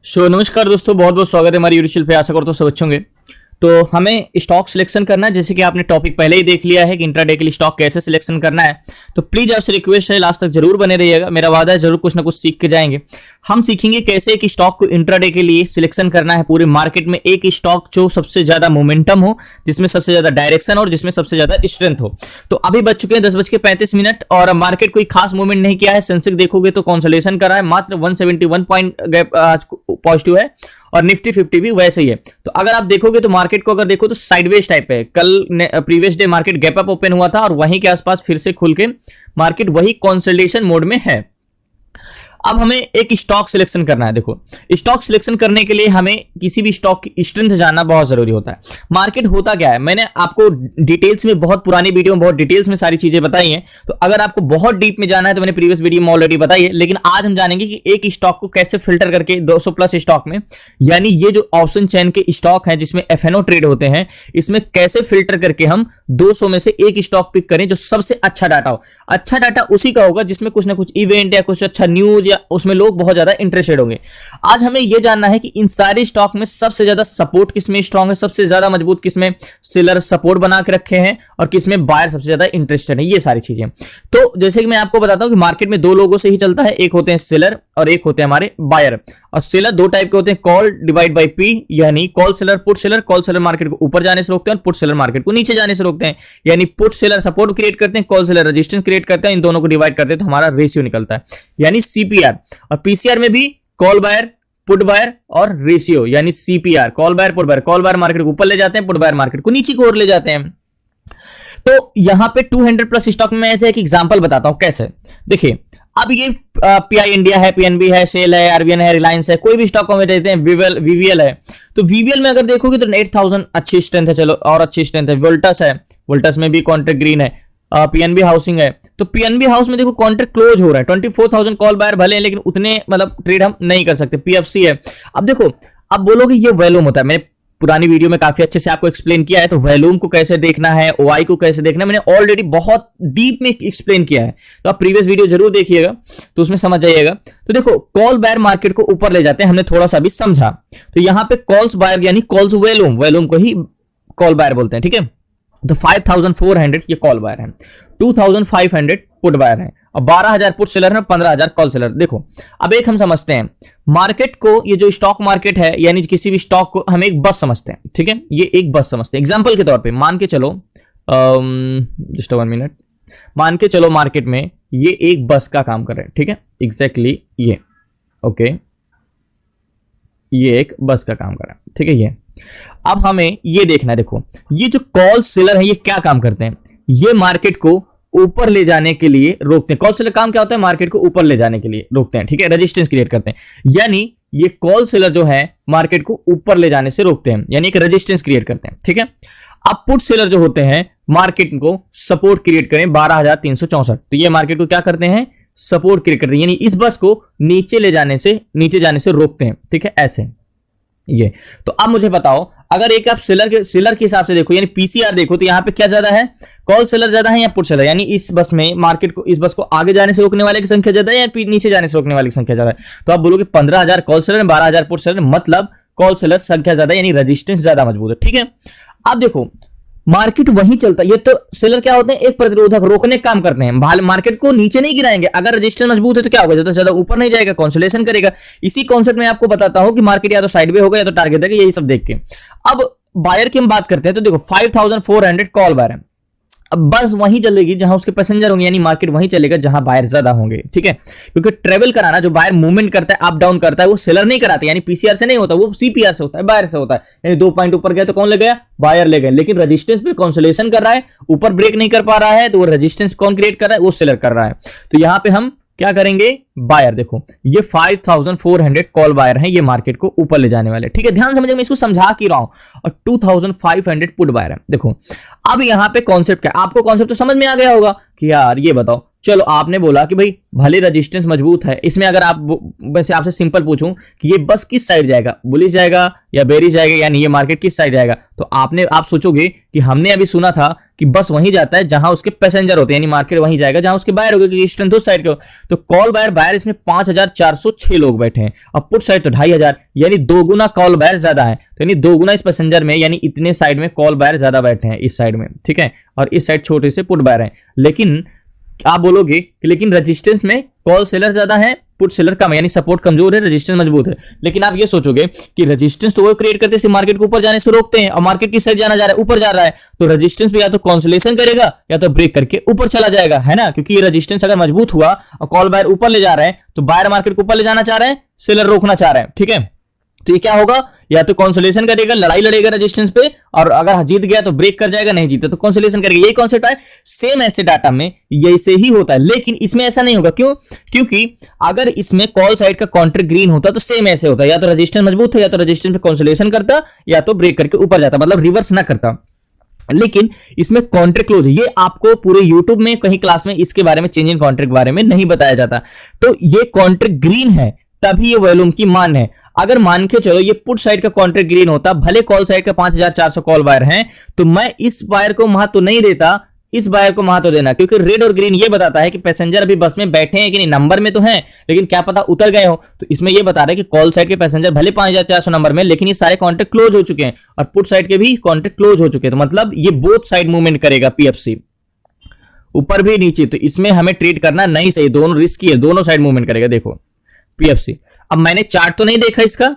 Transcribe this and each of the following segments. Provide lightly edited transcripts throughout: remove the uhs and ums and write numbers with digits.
नमस्कार दोस्तों, बहुत बहुत स्वागत है हमारी यूट्यूब चैनल पे। आशा करता हूं सब अच्छे होंगे। तो हमें स्टॉक सिलेक्शन करना है, जैसे कि आपने टॉपिक पहले ही देख लिया है कि इंट्राडे के लिए स्टॉक कैसे सिलेक्शन करना है। तो प्लीज आपसे रिक्वेस्ट है, लास्ट तक जरूर बने रहिएगा। मेरा वादा है जरूर कुछ ना कुछ सीख के जाएंगे। हम सीखेंगे कैसे कि स्टॉक को इंट्राडे के लिए सिलेक्शन करना है। पूरे मार्केट में एक स्टॉक जो सबसे ज्यादा मोमेंटम हो, जिसमें सबसे ज्यादा डायरेक्शन और जिसमें सबसे ज्यादा स्ट्रेंथ हो। तो अभी बच चुके हैं 10:35 और मार्केट कोई खास मूवमेंट नहीं किया है। सेंसेक्स देखोगे तो कंसोलिडेशन कर रहा है, मात्र 171 पॉइंट पॉजिटिव है और निफ्टी 50 भी वैसे ही है। तो अगर आप देखोगे तो मार्केट को अगर देखो तो साइडवेज टाइप है। कल previous day market gap up open हुआ था और वहीं के आसपास फिर से खुल के मार्केट वही कंसोलिडेशन मोड में है। अब हमें एक स्टॉक सिलेक्शन करना है। देखो, स्टॉक सिलेक्शन करने के लिए हमें किसी भी स्टॉक की स्ट्रेंथ जानना बहुत जरूरी होता है। मार्केट होता क्या है, मैंने आपको डिटेल्स में बहुत पुरानी वीडियो में बहुत डिटेल्स में सारी चीजें बताई हैं। तो अगर आपको बहुत डीप में जाना है तो मैंने प्रीवियस वीडियो में ऑलरेडी बताई है। लेकिन आज हम जानेंगे कि एक स्टॉक को कैसे फिल्टर करके 200 प्लस स्टॉक में, यानी ये जो ऑप्शन चेन के स्टॉक है जिसमें एफएनओ ट्रेड होते हैं, इसमें कैसे फिल्टर करके हम 200 में से एक स्टॉक पिक करें जो सबसे अच्छा डाटा हो। अच्छा डाटा उसी का होगा जिसमें कुछ ना कुछ इवेंट या कुछ अच्छा न्यूज या उसमें लोग बहुत ज्यादा इंटरेस्टेड होंगे। आज हमें यह जानना है कि इन सारे स्टॉक में सबसे ज्यादा सपोर्ट किसमें स्ट्रांग है, सबसे ज्यादा मजबूत किसमें सेलर सपोर्ट बना के रखे हैं और किसमें बायर सबसे ज्यादा इंटरेस्टेड है। ये सारी चीजें तो जैसे कि मैं आपको बताता हूं कि मार्केट में दो लोगों से ही चलता है, एक होते हैं सेलर और एक होते हैं हमारे बायर। और सेलर दो टाइप के होते हैं, कॉल डिवाइड बाय पी, यानी call seller put seller. Call seller market को ऊपर जाने से रोकते हैं और पुट सेलर मार्केट को नीचे जाने से रोकते हैं। यानी पुट सेलर सपोर्ट क्रिएट करते हैं, कॉल सेलर रेजिस्टेंस क्रिएट करते हैं। इन दोनों को डिवाइड करते हैं तो हमारा रेशियो निकलता है, यानी सीपीआर। और पीसीआर में भी कॉल बायर, पुट बायर और रेशियो, यानी CPR. Call buyer, put buyer. Call buyer market को ऊपर ले जाते हैं, पुट बायर मार्केट को नीचे की ओर ले जाते हैं। तो यहां पे 200 प्लस स्टॉक में ऐसे एक एग्जांपल बताता हूं कैसे। देखिए, अब ये पीआई इंडिया है, पीएनबी है, सेल है, आरबीएन है, रिलायंस है, कोई भी स्टॉक में देते हैं। वीवीएल है। तो वीवीएल में अगर देखोगे तो 8000 अच्छी स्ट्रेंथ है, चलो और अच्छी स्ट्रेंथ है। वोल्टस है, वोल्टस में भी कॉन्ट्रैक्ट ग्रीन है। पीएनबी हाउसिंग है, तो पीएनबी हाउस में देखो कॉन्ट्रैक्ट क्लोज हो रहा है। 24000 कॉल बायर भले हैं लेकिन उतने मतलब ट्रेड हम नहीं कर सकते। पीएफसी है। अब देखो, अब बोलोगे ये वॉल्यूम होता है। मैंने पुरानी वीडियो में काफी अच्छे से आपको एक्सप्लेन किया है। तो वॉल्यूम को कैसे देखना है, ओआई को कैसे देखना है, मैंने ऑलरेडी बहुत डीप में एक्सप्लेन किया है। तो आप प्रीवियस वीडियो जरूर देखिएगा तो उसमें समझ जाइएगा। तो देखो, कॉल बायर मार्केट को ऊपर ले जाते हैं, हमने थोड़ा सा भी समझा। तो यहां पे कॉल्स बायर यानी कॉल्स वॉल्यूम को ही कॉल बायर बोलते हैं, ठीक है। तो 5400 ये कॉल बायर है, 2500 पुट बायर है और 12000 पुट सेलर है, 15000 कॉल सेलर। देखो, अब एक हम समझते हैं मार्केट को, ये जो स्टॉक मार्केट है यानी किसी भी स्टॉक को हम एक बस समझते हैं, ठीक है। ये एक बस समझते हैं। एग्जांपल के तौर पे मान के चलो, जस्ट 1 मिनट, मान के चलो मार्केट में ये एक बस का काम कर रहे हैं, ठीक है। एग्जैक्टली ये, ओके, ये एक बस का काम कर रहा है, ठीक है। ये अब हमें ये देखना है। देखो, ये जो कॉल सेलर है ये क्या काम करते हैं, ये मार्केट को ऊपर ले जाने के लिए रोकते हैं। कॉल सेलर काम क्या होता है, मार्केट को ऊपर ले जाने के लिए रोकते हैं, ठीक है। रेजिस्टेंस क्रिएट करते हैं, यानी ये कॉल सेलर जो है मार्केट को ऊपर ले जाने से रोकते हैं, यानी एक रेजिस्टेंस क्रिएट करते हैं, ठीक है। अब पुट सेलर जो होते हैं मार्केट को सपोर्ट क्रिएट करें 12364। तो ये मार्केट को क्या करते हैं, सपोर्ट क्रिएट करते हैं, यानी इस बस को नीचे जाने से रोकते हैं, ठीक है, ऐसे ये। तो अब मुझे बताओ, अगर एक आप सेलर के हिसाब से देखो, यानी पीसीआर देखो, तो यहां पे क्या ज्यादा है, कॉल सेलर ज्यादा है या पुट सेलर, यानी इस बस में मार्केट को, इस बस को आगे जाने से रोकने वाले की संख्या ज्यादा है या नीचे जाने से रोकने वाले की संख्या ज्यादा है। तो आप बोलोगे 15000 कॉल सेलर, 12000 पुट सेलर, मतलब कॉल सेलर संख्या ज्यादा, यानी रेजिस्टेंस ज्यादा मजबूत है, ठीक है। अब देखो, मार्केट वहीं चलता है। ये तो सेलर क्या होते हैं, एक प्रतिरोधक रोकने का काम करते हैं, मार्केट को नीचे नहीं गिराएंगे। अगर रेजिस्टेंस मजबूत है तो क्या होगा, ज्यादा से ज्यादा ऊपर नहीं जाएगा, कंसोलिडेशन करेगा। इसी कॉन्सेप्ट में आपको बताता हूं कि मार्केट या तो साइडवे होगा या तो टारगेट देगा, यही सब देख के। अब बायर की हम बात करते हैं तो देखो 5400 कॉल बायर है। अब बस वहीं चलेगी जहां उसके पैसेंजर होंगे, यानी मार्केट वहीं चलेगा जहां बायर ज्यादा होंगे, ठीक है। क्योंकि ट्रेवल कराना, जो बायर मूवमेंट करता है, अप डाउन करता है, वो सेलर नहीं कराते, यानी पीसीआर से नहीं होता, वो सीपीआर से होता है, बायर से होता है। यानी 2 पॉइंट ऊपर गया तो कौन ले गया, बायर ले गए। लेकिन रेजिस्टेंस पे कंसोलिडेशन कर रहा है, ऊपर ब्रेक नहीं कर पा रहा है, तो वो रेजिस्टेंस कौन क्रिएट कर रहा है, वो सेलर कर रहा है। तो यहां पे हम क्या करेंगे, बायर। देखो, ये 5400 कॉल बायर है, ये मार्केट को ऊपर ले जाने वाले, ठीक है। ध्यान समझिए, मैं इसको समझा की रहा हूं। और 2500 पुट बायर है। देखो, अब यहां पे कॉन्सेप्ट क्या, आपको कॉन्सेप्ट तो समझ में आ गया होगा कि यार ये बताओ, चलो आपने बोला कि भाई भले रेजिस्टेंस मजबूत है, इसमें अगर आप वैसे आपसे सिंपल पूछूं कि ये बस किस साइड जाएगा, बुलिश जाएगा या बेरिश जाएगा, यानी ये मार्केट किस साइड जाएगा, तो आप सोचोगे कि हमने अभी सुना था कि बस वहीं जाता है जहां उसके पैसेंजर होते हैं, यानी मार्केट वहीं जाएगा जहां उसके बायर होगा, क्योंकि स्ट्रेंथ उस साइड के हो। तो कॉल बायर इसमें 5406 लोग बैठे हैं और पुट साइड तो 2500, यानी 2 गुना कॉल बायर ज्यादा है, तो यानी 2 गुना इस पैसेंजर में, यानी इतने साइड में कॉल बायर ज्यादा बैठे हैं इस साइड में, ठीक है, और इस साइड छोटे से पुट बायर है। लेकिन आप बोलोगे कि लेकिन रेजिस्टेंस में कॉल सेलर ज्यादा है, पुट सेलर कम है, यानी सपोर्ट कमजोर है, रेजिस्टेंस मजबूत है। लेकिन आप ये सोचोगे कि रेजिस्टेंस तो वो क्रिएट करते हैं मार्केट को ऊपर जाने से रोकते हैं, और मार्केट की साइड जाना जा रहा है, ऊपर जा रहा है, तो रेजिस्टेंस पे या तो कांसोलेशन करेगा या तो ब्रेक करके ऊपर चला जाएगा, है ना, क्योंकि ये रेजिस्टेंस अगर मजबूत हुआ और कॉल बायर ऊपर ले जा रहे हैं, तो बायर मार्केट को ऊपर ले जाना चाह रहे हैं, सेलर रोकना चाह रहे हैं, ठीक है। तो ये क्या होगा, या तो कांसोलेशन करेगा, लड़ाई लड़ेगा रेजिस्टेंस पे, और अगर जीत गया तो ब्रेक कर जाएगा, नहीं जीता तो कांसोलेशन करेगा। यही कॉन्सेप्ट है, सेम ऐसे डाटा में यही ही होता है, लेकिन इसमें ऐसा नहीं होगा। क्यों? क्योंकि अगर इसमें कॉल साइड का काउंटर ग्रीन होता तो सेम ऐसे होता, या तो रेजिस्टेंस मजबूत है, या तो रेजिस्टेंस पे कांसोलेशन करता, या तो ब्रेक करके ऊपर जाता, मतलब रिवर्स ना करता। लेकिन इसमें कॉन्ट्रैक्ट क्लोज, ये आपको पूरे YouTube में कहीं क्लास में इसके बारे में, चेंज इन कॉन्ट्रैक्ट बारे में नहीं बताया जाता। तो ये कॉन्ट्रैक्ट ग्रीन है तभी ये वॉल्यूम की मान है। अगर मान के चलो ये पुट साइड का कॉन्ट्रैक्ट ग्रीन होता, भले कॉल साइड का 5400 कॉल बायर हैं, तो मैं इस बायर को महत्व नहीं देता, इस बायर को महत्व देना, क्योंकि रेड और ग्रीन ये बताता है कि पैसेंजर अभी बस में बैठे हैं कि नहीं, नंबर में तो हैं लेकिन क्या पता उतर गए हो। तो इसमें ये बता रहा है कि कॉल साइड के पैसेंजर भले 5400 नंबर में, लेकिन ये सारे कॉन्ट्रैक्ट क्लोज हो चुके हैं, और पुट साइड के भी कॉन्ट्रैक्ट क्लोज हो चुके हैं। तो मतलब ये बोथ साइड मूवमेंट करेगा पीएफसी, ऊपर भी नीचे। तो इसमें हमें ट्रेड करना नहीं सही, दोनों रिस्की है, दोनों साइड मूवमेंट करेगा। देखो पीएफसी, अब मैंने चार्ट तो नहीं देखा इसका,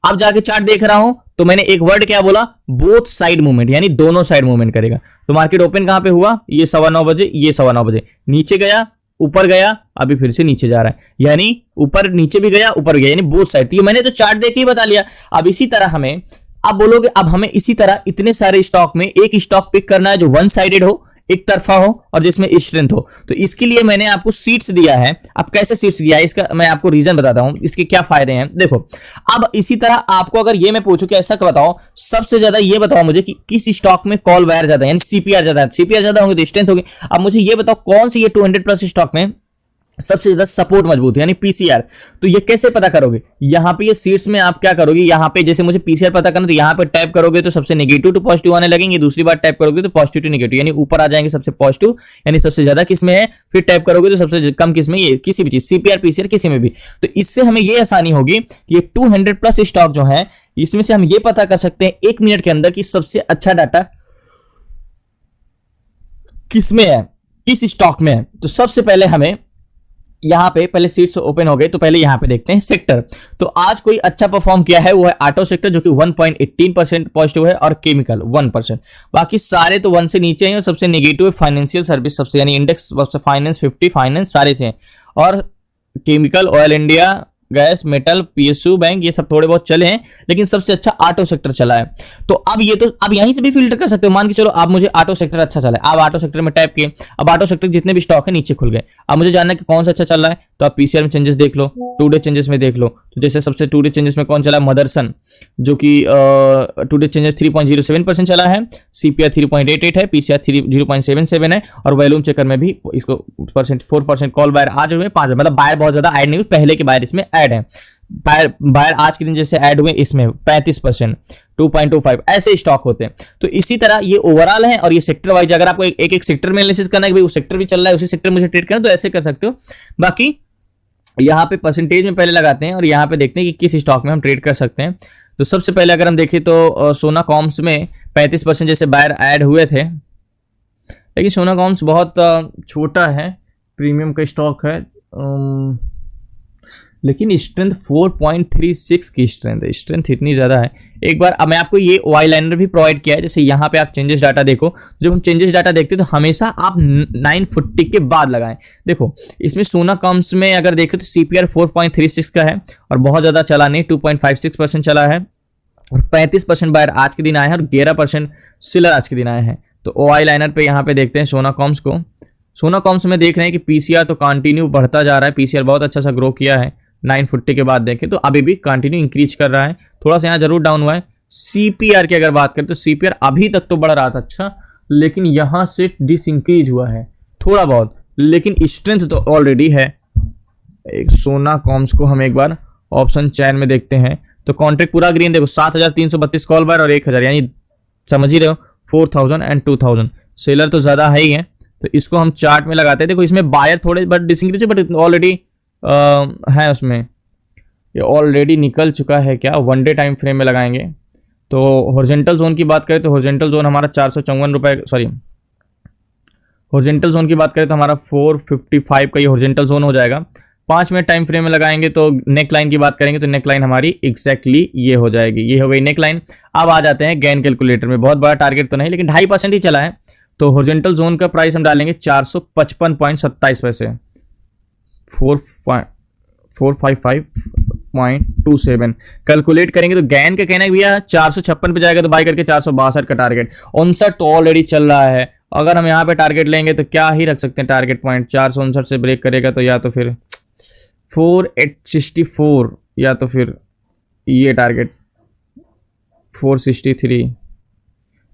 अब जाके चार्ट देख रहा हूं, तो मैंने एक वर्ड क्या बोला, बोथ साइड मूवमेंट, यानी दोनों साइड मूवमेंट करेगा। तो मार्केट ओपन कहां पे हुआ, ये 9:15 बजे, ये 9:15 बजे, नीचे गया, ऊपर गया, अभी फिर से नीचे जा रहा है, यानी ऊपर नीचे भी गया, ऊपर गया, यानी बोथ साइड। तो मैंने तो चार्ट देख के ही बता लिया। अब इसी तरह हमें, अब बोलोगे अब हमें इसी तरह इतने सारे स्टॉक में एक स्टॉक पिक करना है जो वन साइडेड हो, एक तरफा हो, और जिसमें स्ट्रेंथ हो। तो इसके लिए मैंने आपको सीट्स दिया है। अब कैसे सीट्स दिया है इसका मैं आपको रीजन बताता हूं, इसके क्या फायदे हैं। देखो अब इसी तरह आपको अगर ये मैं पूछूं कि ऐसा बताओ, सबसे ज्यादा ये बताओ मुझे कि किस स्टॉक में कॉल बायर ज्यादा है, यानी सीपीआर ज्यादा है, सीपीआर ज्यादा होंगे तो स्ट्रेंथ होगी। अब मुझे ये बताओ कौन सी ये 200+ स्टॉक में सबसे ज्यादा सपोर्ट मजबूत है, यानी पीसीआर। तो ये कैसे पता करोगे, यहां पे ये सीट्स में आप क्या करोगे, यहां पे जैसे मुझे पीसीआर पता करना, तो यहां पे टैप करोगे तो सबसे नेगेटिव टू पॉजिटिव आने लगेंगे, दूसरी बार टैप करोगे तो पॉजिटिव टू नेगेटिव, यानी ऊपर आ जाएंगे सबसे पॉजिटिव, यानी सबसे ज्यादा किसमें है, फिर टैप करोगे तो सबसे कम किसमें, ये किसी भी चीज सीपीआर पीसीआर किसी में भी। तो इससे हमें ये आसानी होगी कि ये 200+ स्टॉक जो है, इसमें से हम ये पता कर सकते हैं 1 मिनट के अंदर कि सबसे अच्छा डाटा किसमें है, किस स्टॉक में है। तो सबसे पहले हमें यहां पे पहले सीट्स ओपन हो गए, तो पहले यहां पे देखते हैं सेक्टर। तो आज कोई अच्छा परफॉर्म किया है वो है ऑटो सेक्टर, जो कि 1.18% पॉजिटिव है, और केमिकल 1%। बाकी सारे तो 1 से नीचे हैं, और सबसे नेगेटिव है फाइनेंशियल सर्विस सबसे, यानी इंडेक्स फाइनेंस 50 फाइनेंस सारे से हैं, और chemical, oil India, gas, metal, PSU bank, ये सब थोड़े बहुत चले हैं, लेकिन सबसे अच्छा ऑटो सेक्टर चला है। तो अब ये तो अब यहीं से भी फिल्टर कर सकते हो, मान के चलो अब मुझे ऑटो सेक्टर अच्छा चला है, अब ऑटो सेक्टर में टैप किए, अब ऑटो सेक्टर जितने भी स्टॉक है नीचे खुल गए। अब मुझे जानना है कि कौन सा अच्छा चल रहा है, तो आप पीसीआर में चेंजेस देख लो, 2 डे चेंजेस में देख लो। तो जैसे सबसे 2 डे चेंजेस में कौन चला है, मदरसन, जो कि 2 डे चेंजेस 3.07% चला है, सीपीआर 3.88 है, पीसीआर 0.77 है, और वॉल्यूम चेकर में भी इसको 4% कॉल बायर आज हुए 5, मतलब बायर बहुत ज्यादा ऐड नहीं हुई, पहले के बायर इसमें ऐड है। बायर आज के दिन जैसे ऐड हुए इसमें 35%, 2.25 ऐसे स्टॉक होते हैं। तो इसी तरह ये ओवरऑल है, और ये सेक्टर वाइज अगर आपको एक एक सेक्टर में एनालिसिस करना है कि भाई वो सेक्टर भी चल रहा है, उसी सेक्टर मुझे ट्रेड करना, तो ऐसे कर सकते हो। बाकी यहाँ पे परसेंटेज में पहले लगाते हैं, और यहाँ पे देखते हैं कि किस स्टॉक में हम ट्रेड कर सकते हैं। तो सबसे पहले अगर हम देखें तो सोना कॉम्स में 35% जैसे बायर ऐड हुए थे, लेकिन सोना कॉम्स बहुत छोटा है, प्रीमियम का स्टॉक है, लेकिन स्ट्रेंथ 4.36 की स्ट्रेंथ है, स्ट्रेंथ इतनी ज़्यादा है। एक बार अब मैं आपको ये वाई लाइनर भी प्रोवाइड किया है, जैसे यहाँ पे आप चेंजेस डाटा देखो, जब हम चेंजेस डाटा देखते हैं तो हमेशा आप 950 के बाद लगाएं। देखो इसमें सोना कॉम्स में अगर देखें तो सीपीआर 4.36 का है, और बहुत ज़्यादा चला नहीं, 2.56% चला है, और 35% बायर आज के दिन आए हैं, और 11% सेलर आज के दिन आए हैं। तो वाई लाइनर पे यहाँ पे देखते हैं सोना कॉम्स को। सोना कॉम्स में देख रहे हैं कि पीसीआर तो कंटिन्यू बढ़ता जा रहा है, पीसीआर बहुत अच्छा सा ग्रो किया है, 950 के बाद देखें तो अभी भी कंटिन्यू इंक्रीज कर रहा है, थोड़ा सा यहाँ जरूर डाउन हुआ है। सीपीआर की अगर बात करें तो सीपीआर अभी तक तो बढ़ रहा था अच्छा, लेकिन यहाँ से डिस इंक्रीज हुआ है थोड़ा बहुत, लेकिन स्ट्रेंथ तो ऑलरेडी है। एक सोना कॉम्स को हम एक बार ऑप्शन चैन में देखते हैं तो कॉन्ट्रैक्ट पूरा ग्रीन, देखो 7332 कॉल बार और 1000, यानी समझ ही रहे हो 4000 एंड 2000। सेलर तो ज्यादा है ही है, तो इसको हम चार्ट में लगाते हैं। देखो इसमें बायर थोड़े बट डिसंग्रेज, बट ऑलरेडी है उसमें, ये ऑलरेडी निकल चुका है। क्या 1 डे टाइम फ्रेम में लगाएंगे तो हॉरिजॉन्टल जोन की बात करें तो हॉरिजॉन्टल जोन हमारा 454 रुपए, सॉरी हॉरिजॉन्टल जोन की बात करें तो हमारा 455 का ये हॉरिजॉन्टल जोन हो जाएगा। 5 मिनट टाइम फ्रेम में लगाएंगे तो नेक लाइन की बात करेंगे तो नेक लाइन हमारी एग्जैक्टली ये हो जाएगी, ये हो गई नेक लाइन। अब आ जाते हैं गैन कैलकुलेटर में, बहुत बड़ा टारगेट तो नहीं लेकिन 2.5% ही चला है। तो हॉरिजॉन्टल जोन का प्राइस हम डालेंगे 455.27 पैसे, 455.27 कैलकुलेट करेंगे तो गैन का कहना है भैया 456 पे जाएगा तो बाय करके 462 का टारगेट। 59 तो ऑलरेडी चल रहा है, अगर हम यहाँ पे टारगेट लेंगे तो क्या ही रख सकते हैं टारगेट पॉइंट। 459 से ब्रेक करेगा तो या तो फिर 4864 या तो फिर ये टारगेट 463।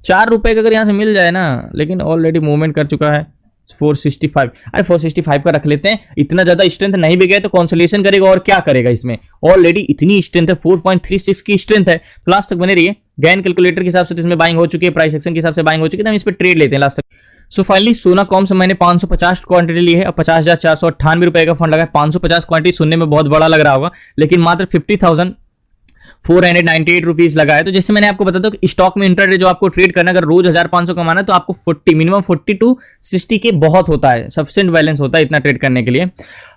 4 रुपए का अगर यहाँ से मिल जाए ना, लेकिन ऑलरेडी मूवमेंट कर चुका है 465। अरे 465 का रख लेते हैं, इतना ज्यादा स्ट्रेंथ नहीं भी गया तो कॉन्सोलेशन करेगा और क्या करेगा। इसमें ऑलरेडी इतनी स्ट्रेंथ है, 4.36 की स्ट्रेंथ है। तो लास्ट तक बने रहिए, गैन कैलकुलेटर के हिसाब से तो इसमें बाइंग हो चुकी है, प्राइस एक्शन के हिसाब से बाइंग हो चुकी है, तो हम इस पर ट्रेड लेते हैं लास्ट तक। सो फाइनली सोना कॉम से मैंने 550 क्वांटिटी ली है और 50,498 रुपए का फंड लगा है। 550 क्वांटिटी सुनने में बहुत बड़ा लग रहा होगा, लेकिन मात्र 50,498 रुपीज लगा है। तो जैसे मैंने आपको बताया था स्टॉक में इंट्राडे जो आपको ट्रेड करना, अगर रोज 1500 कमाना है तो आपको 40 मिनिमम 40 to 60 के बहुत होता है, सफिशिएंट बैलेंस होता है इतना ट्रेड करने के लिए।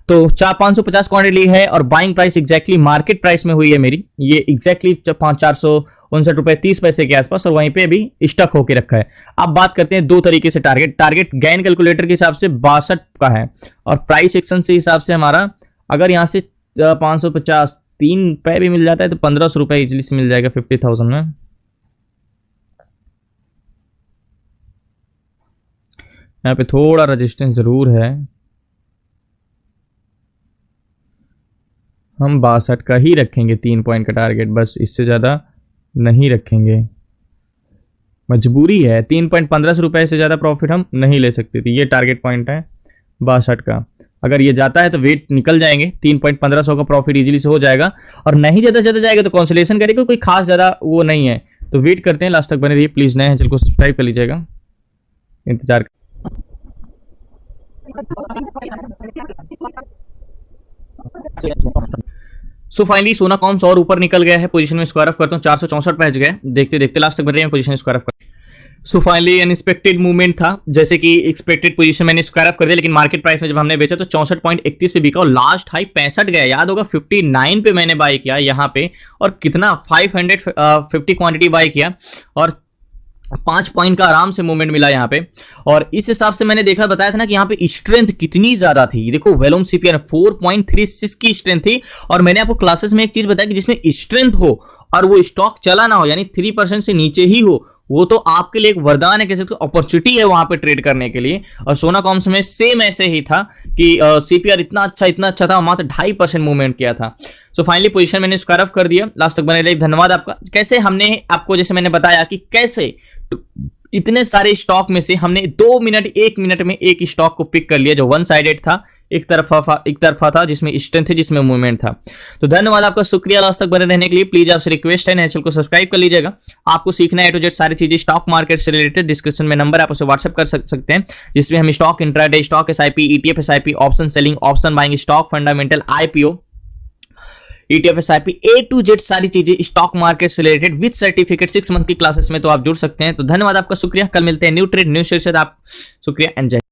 तो 550 क्वांटिटी है और buying price exactly market price में हुई है मेरी, ये एग्जैक्टली 459 रुपए 30 पैसे के आसपास, और वहीं पे अभी स्टक होके रखा है। अब बात करते हैं दो तरीके से टारगेट गैन कैलकुलेटर के हिसाब से 62 का है और प्राइस एक्शन से हिसाब से हमारा अगर यहाँ से 550 3 पे भी मिल जाता है तो 1500 रुपए इजिली से मिल जाएगा 50,000 में। यहाँ पे थोड़ा रेजिस्टेंस जरूर है, हम 62 का ही रखेंगे 3 पॉइंट का टारगेट, बस इससे ज्यादा नहीं रखेंगे, मजबूरी है। 3.15 रुपए से ज्यादा प्रॉफिट हम नहीं ले सकते थे, ये टारगेट पॉइंट है 62 का। अगर ये जाता है तो वेट निकल जाएंगे, 3.15 का प्रॉफिट इजीली से हो जाएगा, और नहीं ज्यादा से ज्यादा जाएगा तो कॉन्सोलेशन करेगा, कोई खास ज्यादा वो नहीं है। तो वेट करते हैं, लास्ट तक बने रहिए प्लीज, नए हैं चैनल को सब्सक्राइब कर लीजिएगा, इंतजार। सो फाइनली सोना कॉम्स और ऊपर निकल गया है, पोजीशन में स्क्वायर ऑफ करता हूं 464 पहुंच गए, देखते देखते लास्ट तक बन रहे हैं पोजीशन स्क्वायर ऑफ कर। सो फाइनली अनएक्सपेक्टेड मूवमेंट था, जैसे कि एक्सपेक्टेड पोजीशन मैंने स्क्वायर ऑफ कर दिया, लेकिन मार्केट प्राइस में जब हमने बेचा तो 64.31 पे बिका और लास्ट हाई 65 गया, याद होगा 59 पे मैंने बाय किया यहाँ पे, और कितना 550 क्वांटिटी बाय किया और 5 पॉइंट का आराम से मूवमेंट मिला यहाँ पे। और इस हिसाब से मैंने देखा बताया था ना कि यहाँ पे स्ट्रेंथ कितनी ज्यादा थी। देखो वेलोम सीपीआर 4.36 की स्ट्रेंथ थी, और मैंने आपको क्लासेस में एक चीज बताया कि जिसमें स्ट्रेंथ हो और वो स्टॉक चला ना हो, यानी 3% से नीचे ही हो, वो तो आपके लिए एक वरदान है, कैसे अपॉर्चुनिटी है वहां पे ट्रेड करने के लिए। और सोना कॉम्स में सेम ऐसे ही था कि सीपीआर इतना अच्छा था, मात्र 2.5% मूवमेंट किया था। सो फाइनली पोजीशन मैंने स्क्वायर ऑफ कर दिया, लास्ट तक बने रहिए, धन्यवाद आपका। कैसे हमने आपको, जैसे मैंने बताया कि कैसे इतने सारे स्टॉक में से हमने 1 मिनट में एक स्टॉक को पिक कर लिया जो वन साइडेड था, एक तरफा था, जिसमें स्ट्रेंथ थी, जिसमें मूवमेंट था। तो धन्यवाद आपका, शुक्रिया लास्ट तक बने रहने के लिए। प्लीज आपसे रिक्वेस्ट है नए चैनल को सब्सक्राइब कर लीजिएगा। आपको सीखना है A to Z सारी चीजें स्टॉक मार्केट से रिलेटेड, डिस्क्रिप्शन में नंबर आप उसे व्हाट्सएप कर सकते हैं, जिसमें हम stock intraday, stock SIP, ETF SIP, option selling, option buying, stock fundamental, IPO, ETF SIP, A to Z सारी चीजें स्टॉक मार्केट से रिलेटेड विद सर्टिफिकेट 6 मंथ की क्लासेस में तो आप जुड़ सकते हैं। तो धन्यवाद आपका, शुक्रिया। कल मिलते हैं न्यू ट्रेड न्यू शेयर से। आप शुक्रिया एंड जय।